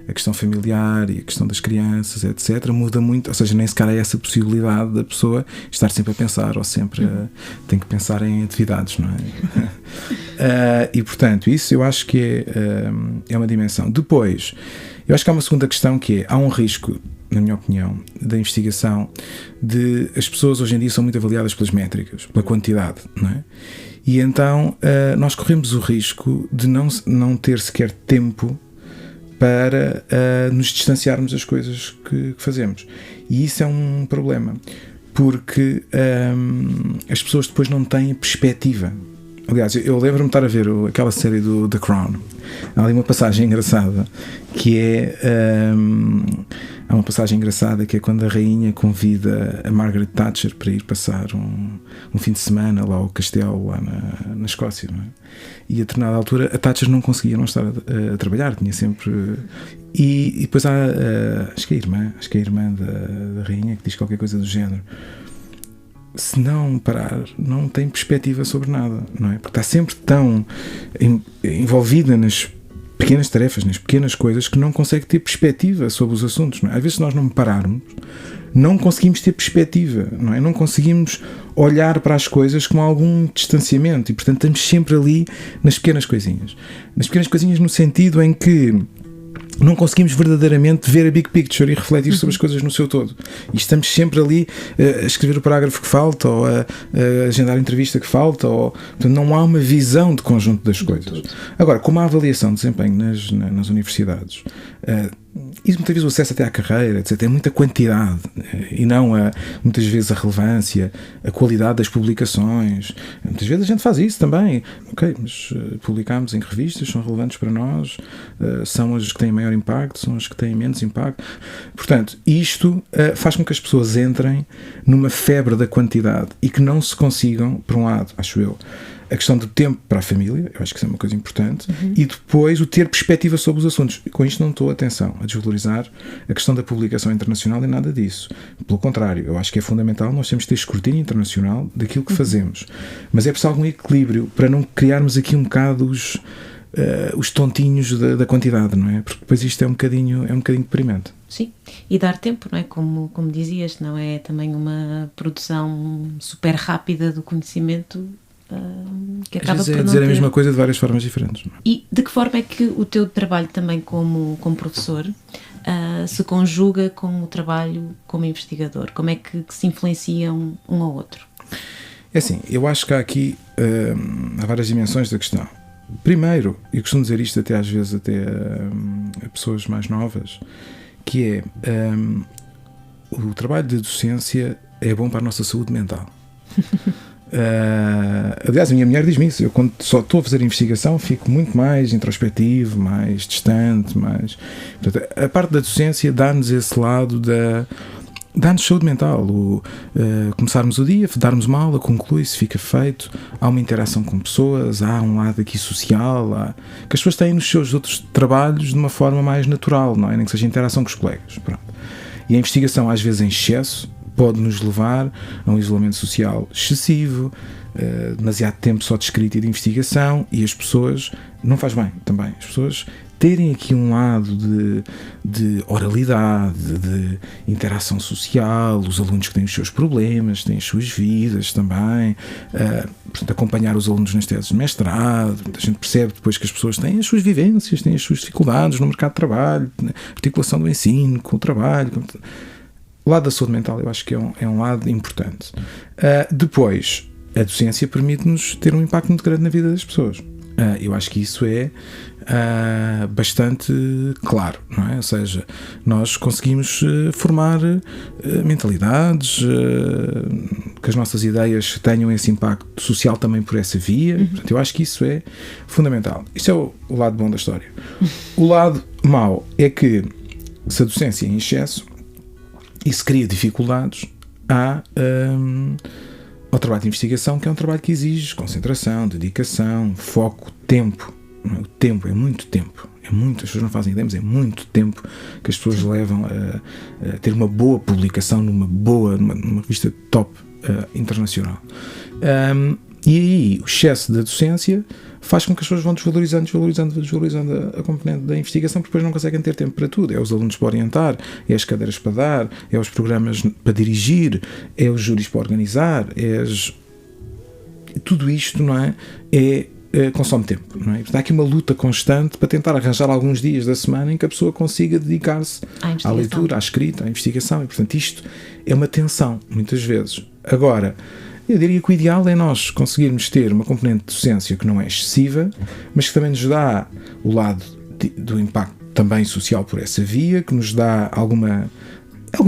A questão familiar e a questão das crianças, etc., muda muito, ou seja, nem sequer há essa possibilidade da pessoa estar sempre a pensar, ou sempre tem que pensar em atividades, não é? E, portanto, isso eu acho que é uma dimensão. Depois, eu acho que há uma segunda questão, que é, há um risco, na minha opinião, da investigação, de as pessoas hoje em dia são muito avaliadas pelas métricas, pela quantidade, não é? E então nós corremos o risco de não ter sequer tempo para nos distanciarmos das coisas que fazemos. E isso é um problema, porque as pessoas depois não têm perspectiva. Aliás, eu lembro-me de estar a ver aquela série do The Crown. Há ali uma passagem engraçada que há uma passagem engraçada que é quando a rainha convida a Margaret Thatcher para ir passar um fim de semana lá ao castelo, lá na Escócia, não é? E a determinada altura a Thatcher não conseguia não estar a trabalhar, tinha sempre... E depois há, acho que é a irmã da rainha, que diz qualquer coisa do género: se não parar, não tem perspectiva sobre nada, não é? Porque está sempre tão envolvida nas pequenas tarefas, nas pequenas coisas, que não consegue ter perspectiva sobre os assuntos, não é? Às vezes, se nós não pararmos, não conseguimos ter perspectiva, não é? Não conseguimos olhar para as coisas com algum distanciamento e, portanto, estamos sempre ali nas pequenas coisinhas. Nas pequenas coisinhas no sentido em que não conseguimos verdadeiramente ver a big picture e refletir sobre as coisas no seu todo. E estamos sempre ali a escrever o parágrafo que falta, ou a agendar a entrevista que falta, portanto, não há uma visão de conjunto das coisas. Agora, como há avaliação de desempenho nas universidades, e muitas vezes o acesso até à carreira, etc., é muita quantidade e não muitas vezes a relevância, a qualidade das publicações. Muitas vezes a gente faz isso também. Ok, mas publicamos em que revistas são relevantes para nós, são as que têm maior impacto, são as que têm menos impacto. Portanto, isto faz com que as pessoas entrem numa febre da quantidade e que não se consigam, por um lado, acho eu, a questão do tempo para a família, eu acho que isso é uma coisa importante, e depois o ter perspectiva sobre os assuntos. Com isto não estou, atenção, a desvalorizar a questão da publicação internacional e nada disso. Pelo contrário, eu acho que é fundamental nós temos que ter escrutínio internacional daquilo que fazemos. Mas é preciso algum equilíbrio para não criarmos aqui um bocado os tontinhos da quantidade, não é? Porque depois isto é um bocadinho deprimente. Sim, e dar tempo, não é? Como dizias, não é também uma produção super rápida do conhecimento, que acaba por não dizer ter... a mesma coisa de várias formas diferentes, não é? E de que forma é que o teu trabalho também como professor se conjuga com o trabalho como investigador? Como é que se influenciam um ao outro? É assim, eu acho que há aqui há várias dimensões da questão. Primeiro, e costumo dizer isto até às vezes a pessoas mais novas, que é o trabalho de docência é bom para a nossa saúde mental. Aliás, a minha mulher diz-me isso. Eu, quando só estou a fazer investigação, fico muito mais introspectivo, mais distante, Portanto, a parte da docência dá-nos esse lado dá-nos saúde mental. Começarmos o dia, darmos uma aula, conclui-se, fica feito, há uma interação com pessoas, há um lado aqui social, que as pessoas têm nos seus outros trabalhos de uma forma mais natural, não é? Nem que seja interação com os colegas. Pronto. E a investigação, às vezes em excesso, pode nos levar a um isolamento social excessivo, demasiado tempo só de escrita e de investigação, e as pessoas, não faz bem também, as pessoas terem aqui um lado de oralidade, de interação social, os alunos que têm os seus problemas, têm as suas vidas também, portanto, acompanhar os alunos nas teses de mestrado, a gente percebe depois que as pessoas têm as suas vivências, têm as suas dificuldades no mercado de trabalho, articulação do ensino com o trabalho. O lado da saúde mental eu acho que é um lado importante. Depois, a docência permite-nos ter um impacto muito grande na vida das pessoas. Eu acho que isso é bastante claro, não é? Ou seja, nós conseguimos formar mentalidades, que as nossas ideias tenham esse impacto social também por essa via. Portanto, eu acho que isso é fundamental. Isso é o lado bom da história. O lado mau é que, se a docência é em excesso, isso cria dificuldades ao trabalho de investigação, que é um trabalho que exige concentração, dedicação, foco, tempo. O tempo é muito tempo. As pessoas não fazem ideia, mas é muito tempo que as pessoas levam a ter uma boa publicação numa revista top internacional. E aí, o excesso da docência faz com que as pessoas vão desvalorizando a componente da investigação, porque depois não conseguem ter tempo para tudo. É os alunos para orientar, é as cadeiras para dar, é os programas para dirigir, é os júris para organizar, tudo isto, não é? Consome tempo, não é? Portanto, há aqui uma luta constante para tentar arranjar alguns dias da semana em que a pessoa consiga dedicar-se à leitura, à escrita, à investigação, e portanto isto é uma tensão, muitas vezes. Agora, eu diria que o ideal é nós conseguirmos ter uma componente de docência que não é excessiva, mas que também nos dá o lado do impacto também social por essa via, que nos dá algum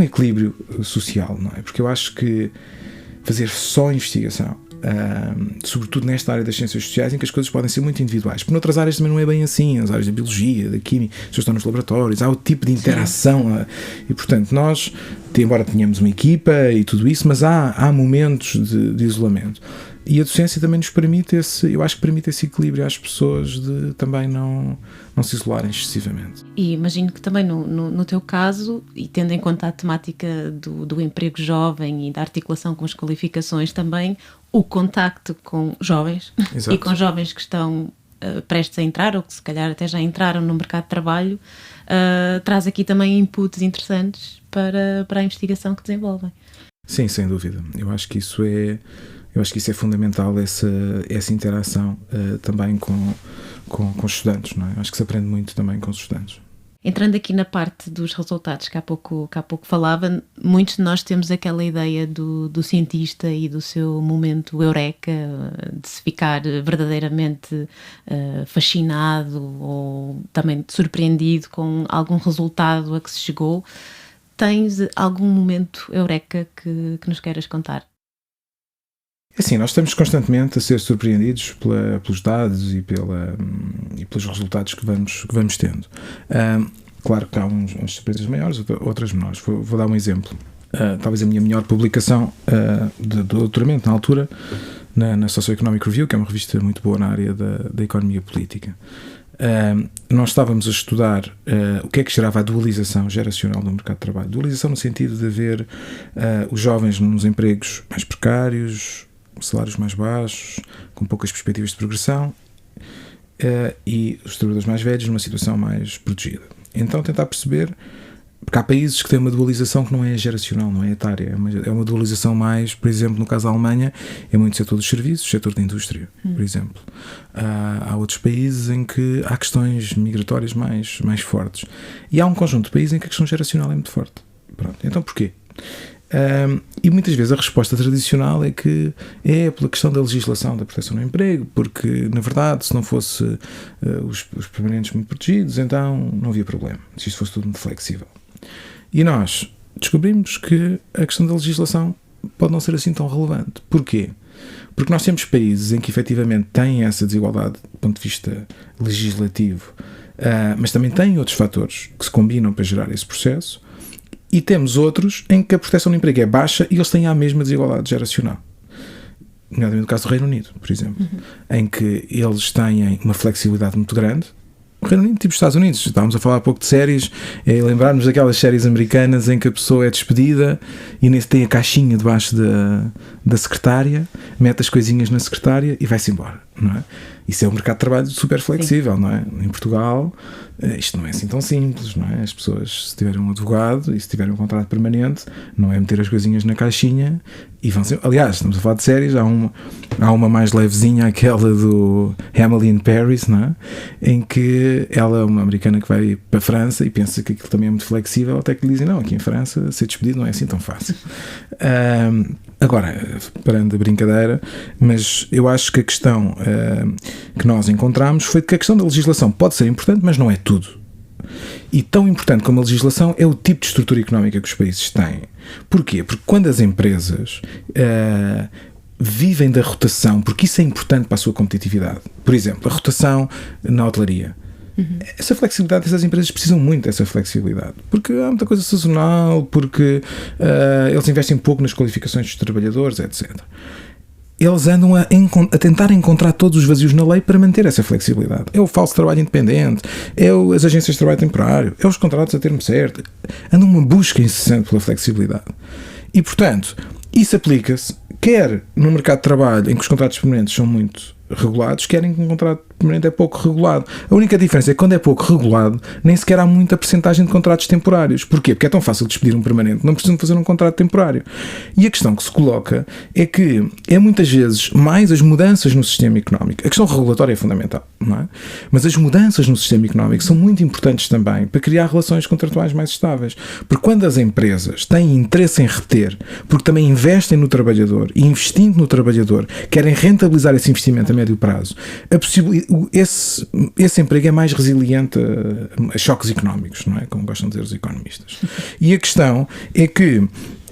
equilíbrio social, não é? Porque eu acho que fazer só investigação, sobretudo nesta área das ciências sociais, em que as coisas podem ser muito individuais, porque noutras áreas também não é bem assim, as áreas da biologia, da química, as pessoas estão nos laboratórios, há outro tipo de interação, e portanto nós, embora tenhamos uma equipa e tudo isso, mas há momentos de isolamento, e a docência também nos permite eu acho que permite esse equilíbrio às pessoas de também não se isolarem excessivamente. E imagino que também no teu caso, e tendo em conta a temática do emprego jovem e da articulação com as qualificações, também o contacto com jovens Exato. E com jovens que estão prestes a entrar, ou que se calhar até já entraram no mercado de trabalho, traz aqui também inputs interessantes para a investigação que desenvolvem. Sim, sem dúvida. Eu acho que isso é fundamental, essa interação também com os estudantes, não é? Eu acho que se aprende muito também com os estudantes. Entrando aqui na parte dos resultados que há pouco falava, muitos de nós temos aquela ideia do cientista e do seu momento eureka, de se ficar verdadeiramente fascinado ou também surpreendido com algum resultado a que se chegou. Tens algum momento eureka que nos queiras contar? Assim, nós estamos constantemente a ser surpreendidos pelos dados e pelos resultados que vamos tendo. Claro que há umas surpresas maiores, outras menores. Vou dar um exemplo. Talvez a minha melhor publicação de doutoramento na altura, na Socioeconomic Review, que é uma revista muito boa na área da economia política. Nós estávamos a estudar o que é que gerava a dualização geracional do mercado de trabalho. Dualização no sentido de haver os jovens nos empregos mais precários, salários mais baixos, com poucas perspectivas de progressão, e os trabalhadores mais velhos numa situação mais protegida. Então tentar perceber, porque há países que têm uma dualização que não é geracional, não é etária, é uma dualização mais, por exemplo, no caso da Alemanha, é muito setor dos serviços, setor da indústria, por exemplo. Há outros países em que há questões migratórias mais fortes. E há um conjunto de países em que a questão geracional é muito forte. Pronto. Então porquê? E muitas vezes a resposta tradicional é que é pela questão da legislação da proteção do emprego, porque na verdade se não fosse os permanentes muito protegidos, então não havia problema, se isto fosse tudo muito flexível. E nós descobrimos que a questão da legislação pode não ser assim tão relevante. Porquê? Porque nós temos países em que efetivamente têm essa desigualdade do ponto de vista legislativo, mas também têm outros fatores que se combinam para gerar esse processo, e temos outros em que a proteção do emprego é baixa e eles têm a mesma desigualdade geracional. Nomeadamente no caso do Reino Unido, por exemplo, em que eles têm uma flexibilidade muito grande. O Reino Unido, tipo os Estados Unidos, estávamos a falar há pouco de séries, lembrar-nos daquelas séries americanas em que a pessoa é despedida e nem tem a caixinha debaixo da secretária, mete as coisinhas na secretária e vai-se embora, não é? Isso é um mercado de trabalho super flexível, não é? Em Portugal, isto não é assim tão simples, não é? As pessoas, se tiverem um advogado e se tiverem um contrato permanente, não é meter as coisinhas na caixinha e vão ser... Aliás, estamos a falar de séries, há uma mais levezinha, aquela do Emily in Paris, não é? Em que ela é uma americana que vai para a França e pensa que aquilo também é muito flexível, até que lhe dizem, não, aqui em França ser despedido não é assim tão fácil. Agora, parando a brincadeira, mas eu acho que a questão que nós encontramos foi que a questão da legislação pode ser importante, mas não é tudo. E tão importante como a legislação é o tipo de estrutura económica que os países têm. Porquê? Porque quando as empresas vivem da rotação, porque isso é importante para a sua competitividade. Por exemplo, a rotação na hotelaria. Essa flexibilidade, essas empresas precisam muito dessa flexibilidade, porque há muita coisa sazonal, porque eles investem pouco nas qualificações dos trabalhadores, etc. Eles andam a tentar encontrar todos os vazios na lei para manter essa flexibilidade. É o falso trabalho independente, é as agências de trabalho temporário, é os contratos a termo certo. Andam uma busca incessante pela flexibilidade. E, portanto, isso aplica-se quer no mercado de trabalho, em que os contratos permanentes são muito regulados, querem que um contrato permanente é pouco regulado. A única diferença é que quando é pouco regulado, nem sequer há muita percentagem de contratos temporários. Porquê? Porque é tão fácil despedir um permanente, não precisam fazer um contrato temporário. E a questão que se coloca é que é muitas vezes mais as mudanças no sistema económico. A questão regulatória é fundamental, não é? Mas as mudanças no sistema económico são muito importantes também para criar relações contratuais mais estáveis. Porque quando as empresas têm interesse em reter, porque também investem no trabalhador e investindo no trabalhador, querem rentabilizar esse investimento a médio prazo, esse emprego é mais resiliente a choques económicos, não é? Como gostam de dizer os economistas. E a questão é que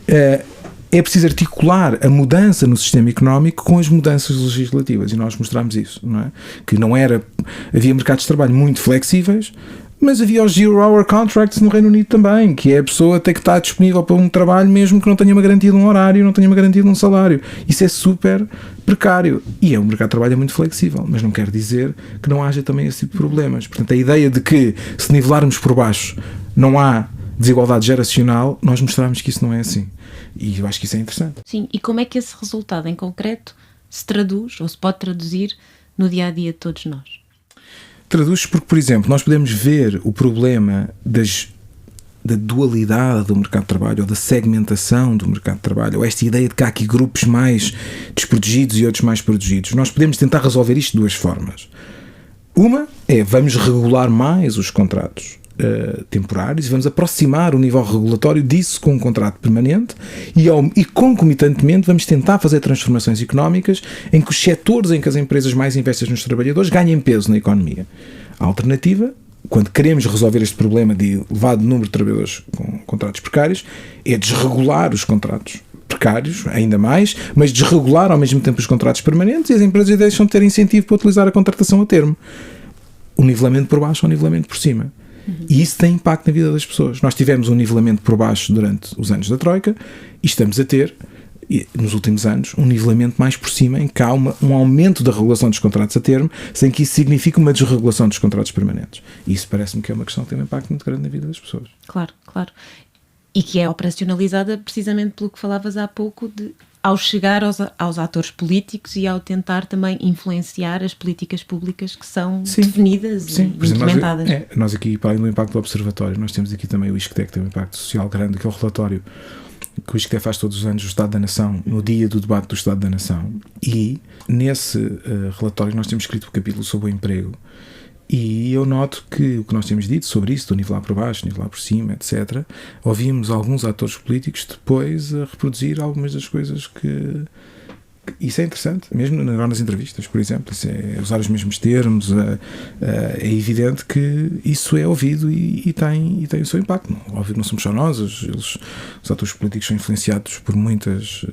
é preciso articular a mudança no sistema económico com as mudanças legislativas, e nós mostramos isso, não é? Que não era... Havia mercados de trabalho muito flexíveis, mas havia os zero-hour contracts no Reino Unido também, que é a pessoa ter que estar disponível para um trabalho mesmo que não tenha uma garantia de um horário, não tenha uma garantia de um salário. Isso é super precário. E o mercado de trabalho é muito flexível, mas não quer dizer que não haja também esse tipo de problemas. Portanto, a ideia de que se nivelarmos por baixo não há desigualdade geracional, nós mostramos que isso não é assim. E eu acho que isso é interessante. Sim, e como é que esse resultado em concreto se traduz, ou se pode traduzir, no dia-a-dia de todos nós? Traduz-se porque, por exemplo, nós podemos ver o problema da dualidade do mercado de trabalho, ou da segmentação do mercado de trabalho, ou esta ideia de que há aqui grupos mais desprotegidos e outros mais protegidos. Nós podemos tentar resolver isto de duas formas. Uma é, vamos regular mais os contratos temporários e vamos aproximar o nível regulatório disso com um contrato permanente e concomitantemente vamos tentar fazer transformações económicas em que os setores em que as empresas mais investem nos trabalhadores ganhem peso na economia. A alternativa, quando queremos resolver este problema de elevado número de trabalhadores com contratos precários, é desregular os contratos precários, ainda mais, mas desregular ao mesmo tempo os contratos permanentes, e as empresas deixam de ter incentivo para utilizar a contratação a termo. O nivelamento por baixo ou o nivelamento por cima. E isso tem impacto na vida das pessoas. Nós tivemos um nivelamento por baixo durante os anos da Troika e estamos a ter, nos últimos anos, um nivelamento mais por cima, em que há um aumento da regulação dos contratos a termo, sem que isso signifique uma desregulação dos contratos permanentes. E isso parece-me que é uma questão que tem um impacto muito grande na vida das pessoas. Claro, claro. E que é operacionalizada precisamente pelo que falavas há pouco, ao chegar aos atores políticos e ao tentar também influenciar as políticas públicas que são definidas e implementadas. Nós aqui, para além do impacto do Observatório, nós temos aqui também o ISCTE, que tem um impacto social grande, que é o relatório que o ISCTE faz todos os anos do Estado da Nação, no dia do debate do Estado da Nação. E nesse relatório nós temos escrito um capítulo sobre o emprego, E eu noto que o que nós temos dito sobre isso, do nivelar por baixo, nivelar por cima, etc., ouvimos alguns atores políticos depois a reproduzir algumas das coisas que... Isso é interessante, mesmo agora nas entrevistas, por exemplo, isso é usar os mesmos termos, é evidente que isso é ouvido e tem o seu impacto. Óbvio que não somos só nós, os atores políticos são influenciados por muitas...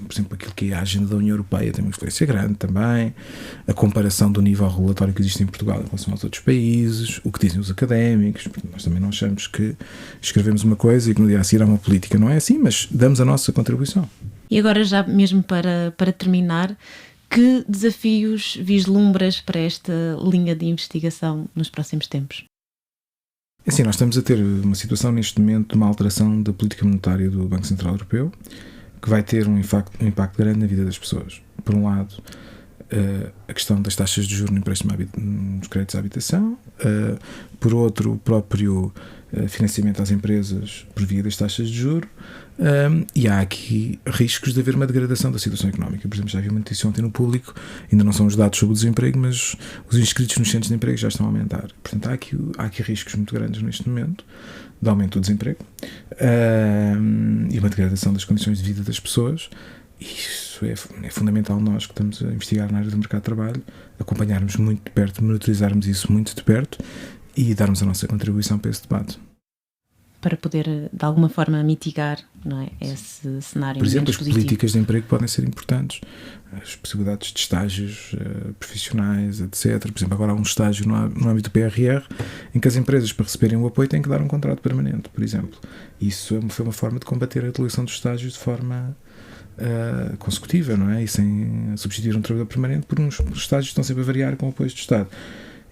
por exemplo, aquilo que é a agenda da União Europeia tem uma influência grande também, a comparação do nível regulatório que existe em Portugal em relação aos outros países, o que dizem os académicos. Nós também não achamos que escrevemos uma coisa e que no dia a seguir há uma política. Não é assim, mas damos a nossa contribuição. E agora, já mesmo para terminar, que desafios vislumbras para esta linha de investigação nos próximos tempos? Assim, nós estamos a ter uma situação neste momento de uma alteração da política monetária do Banco Central Europeu, que vai ter um impacto grande na vida das pessoas. Por um lado, a questão das taxas de juros no empréstimo nos créditos à habitação, por outro, o próprio financiamento às empresas por via das taxas de juros, e há aqui riscos de haver uma degradação da situação económica. Por exemplo, já vi uma notícia ontem no Público, ainda não são os dados sobre o desemprego, mas os inscritos nos centros de emprego já estão a aumentar. Portanto, há aqui riscos muito grandes neste momento de aumento do desemprego e uma degradação das condições de vida das pessoas. Isso é fundamental, nós que estamos a investigar na área do mercado de trabalho, acompanharmos muito de perto, monitorizarmos isso muito de perto e darmos a nossa contribuição para esse debate. Para poder, de alguma forma, mitigar, não é, esse cenário. Por exemplo, menos as positivo. políticas de emprego podem ser importantes, as possibilidades de estágios profissionais, etc. Por exemplo, agora há um estágio no âmbito do PRR em que as empresas, para receberem o apoio, têm que dar um contrato permanente, por exemplo. Isso foi uma forma de combater a utilização dos estágios de forma consecutiva, não é? E sem substituir um trabalhador permanente por uns estágios que estão sempre a variar com o apoio do Estado.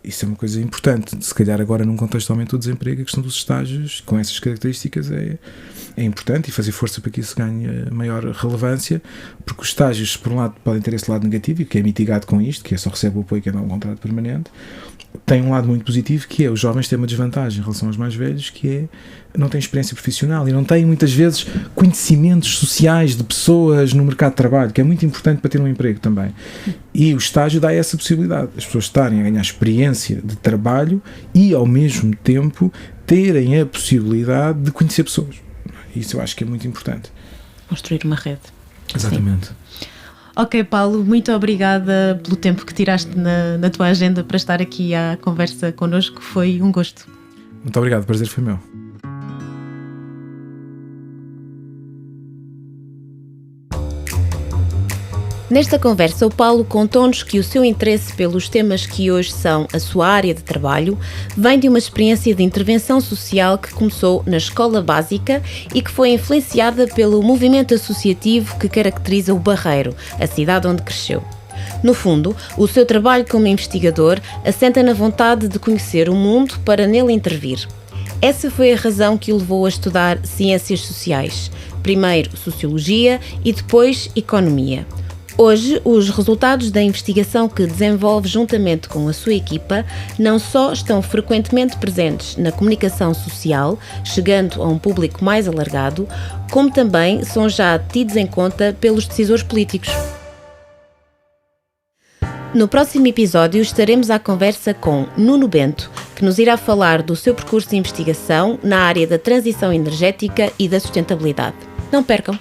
Isso é uma coisa importante. Se calhar agora num contexto de aumento do desemprego, a questão dos estágios com essas características é importante, e fazer força para que isso ganhe maior relevância, porque os estágios, por um lado, podem ter esse lado negativo, que é mitigado com isto, que é só recebe o apoio quem dá um contrato permanente. Tem um lado muito positivo, que é os jovens têm uma desvantagem em relação aos mais velhos, que é não têm experiência profissional e não têm muitas vezes conhecimentos sociais de pessoas no mercado de trabalho, que é muito importante para ter um emprego também. E o estágio dá essa possibilidade, as pessoas estarem a ganhar experiência de trabalho e ao mesmo tempo terem a possibilidade de conhecer pessoas. Isso eu acho que é muito importante. Construir uma rede. Exatamente. Sim. Ok, Paulo, muito obrigada pelo tempo que tiraste na tua agenda para estar aqui à conversa connosco. Foi um gosto. Muito obrigado, o prazer foi meu. Nesta conversa, o Paulo contou-nos que o seu interesse pelos temas que hoje são a sua área de trabalho vem de uma experiência de intervenção social que começou na escola básica e que foi influenciada pelo movimento associativo que caracteriza o Barreiro, a cidade onde cresceu. No fundo, o seu trabalho como investigador assenta na vontade de conhecer o mundo para nele intervir. Essa foi a razão que o levou a estudar ciências sociais, primeiro sociologia e depois economia. Hoje, os resultados da investigação que desenvolve juntamente com a sua equipa não só estão frequentemente presentes na comunicação social, chegando a um público mais alargado, como também são já tidos em conta pelos decisores políticos. No próximo episódio estaremos à conversa com Nuno Bento, que nos irá falar do seu percurso de investigação na área da transição energética e da sustentabilidade. Não percam!